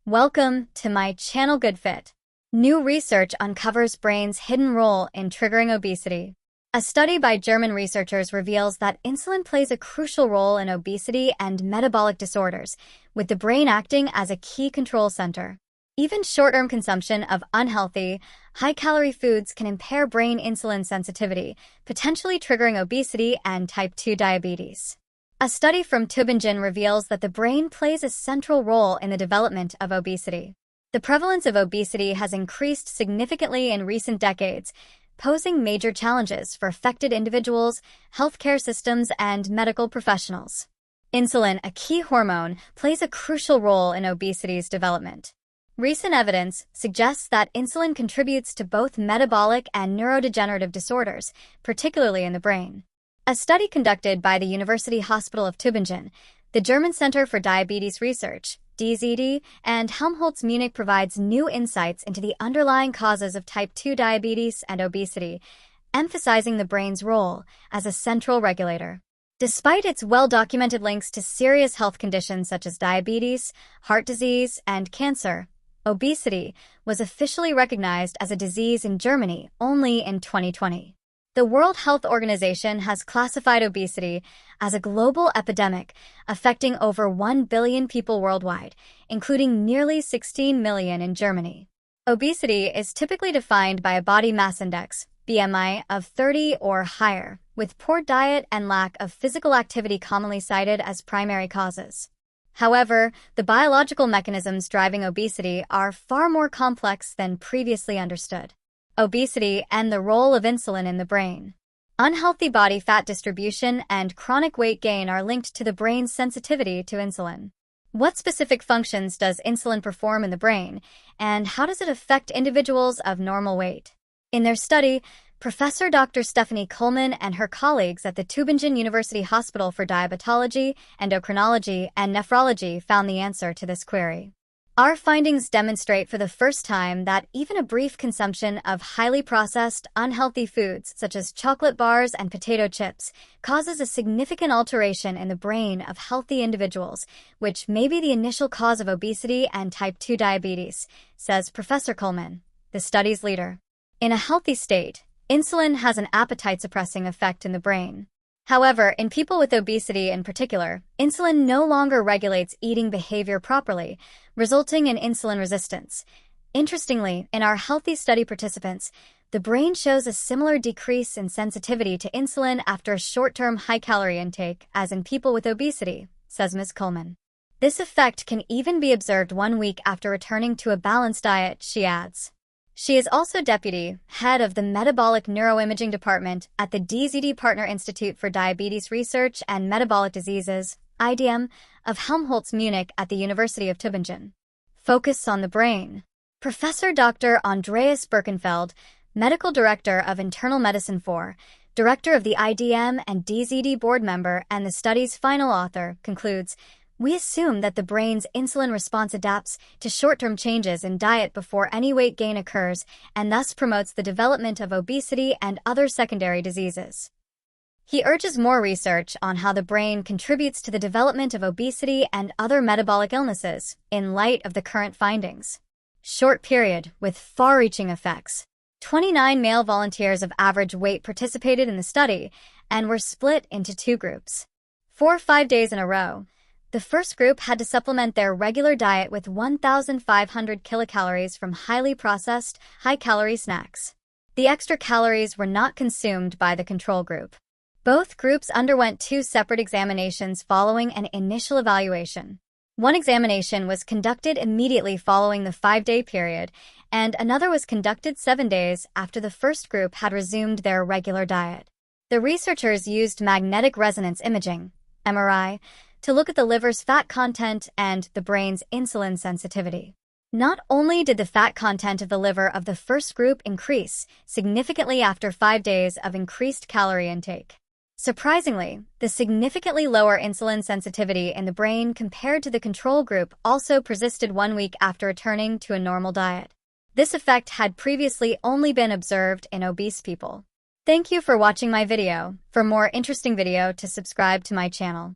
Welcome to my channel GoodFit. New research uncovers brain's hidden role in triggering obesity. A study by German researchers reveals that insulin plays a crucial role in obesity and metabolic disorders, with the brain acting as a key control center. Even short-term consumption of unhealthy, high-calorie foods can impair brain insulin sensitivity, potentially triggering obesity and type 2 diabetes. A study from Tübingen reveals that the brain plays a central role in the development of obesity. The prevalence of obesity has increased significantly in recent decades, posing major challenges for affected individuals, healthcare systems, and medical professionals. Insulin, a key hormone, plays a crucial role in obesity's development. Recent evidence suggests that insulin contributes to both metabolic and neurodegenerative disorders, particularly in the brain. A study conducted by the University Hospital of Tübingen, the German Center for Diabetes Research, DZD, and Helmholtz Munich provides new insights into the underlying causes of type 2 diabetes and obesity, emphasizing the brain's role as a central regulator. Despite its well-documented links to serious health conditions such as diabetes, heart disease, and cancer, obesity was officially recognized as a disease in Germany only in 2020. The World Health Organization has classified obesity as a global epidemic affecting over 1 billion people worldwide, including nearly 16 million in Germany. Obesity is typically defined by a body mass index, BMI, of 30 or higher, with poor diet and lack of physical activity commonly cited as primary causes. However, the biological mechanisms driving obesity are far more complex than previously understood. Obesity and the role of insulin in the brain. Unhealthy body fat distribution and chronic weight gain are linked to the brain's sensitivity to insulin. What specific functions does insulin perform in the brain, and how does it affect individuals of normal weight? In their study, Professor Dr. Stephanie Kuhlmann and her colleagues at the Tübingen University Hospital for Diabetology, Endocrinology, and Nephrology found the answer to this query. Our findings demonstrate for the first time that even a brief consumption of highly processed, unhealthy foods such as chocolate bars and potato chips causes a significant alteration in the brain of healthy individuals, which may be the initial cause of obesity and type 2 diabetes, says Professor Kuhlmann, the study's leader. In a healthy state, insulin has an appetite-suppressing effect in the brain. However, in people with obesity in particular, insulin no longer regulates eating behavior properly, resulting in insulin resistance. Interestingly, in our healthy study participants, the brain shows a similar decrease in sensitivity to insulin after a short-term high-calorie intake as in people with obesity, says Ms. Kuhlmann. This effect can even be observed 1 week after returning to a balanced diet, she adds. She is also deputy head of the Metabolic Neuroimaging Department at the DZD Partner Institute for Diabetes Research and Metabolic Diseases, IDM, of Helmholtz Munich at the University of Tübingen. Focus on the brain. Professor Dr. Andreas Birkenfeld, Medical Director of Internal Medicine 4, Director of the IDM and DZD board member and the study's final author, concludes, "We assume that the brain's insulin response adapts to short-term changes in diet before any weight gain occurs and thus promotes the development of obesity and other secondary diseases." He urges more research on how the brain contributes to the development of obesity and other metabolic illnesses in light of the current findings. Short period with far-reaching effects. 29 male volunteers of average weight participated in the study and were split into 2 groups. For 5 days in a row, the first group had to supplement their regular diet with 1,500 kilocalories from highly processed, high-calorie snacks. The extra calories were not consumed by the control group. Both groups underwent 2 separate examinations following an initial evaluation. One examination was conducted immediately following the 5-day period, and another was conducted 7 days after the first group had resumed their regular diet. The researchers used magnetic resonance imaging, MRI, to look at the liver's fat content and the brain's insulin sensitivity. Not only did the fat content of the liver of the first group increase significantly after 5 days of increased calorie intake. Surprisingly, the significantly lower insulin sensitivity in the brain compared to the control group also persisted 1 week after returning to a normal diet. This effect had previously only been observed in obese people. Thank you for watching my video. For more interesting video to subscribe to my channel.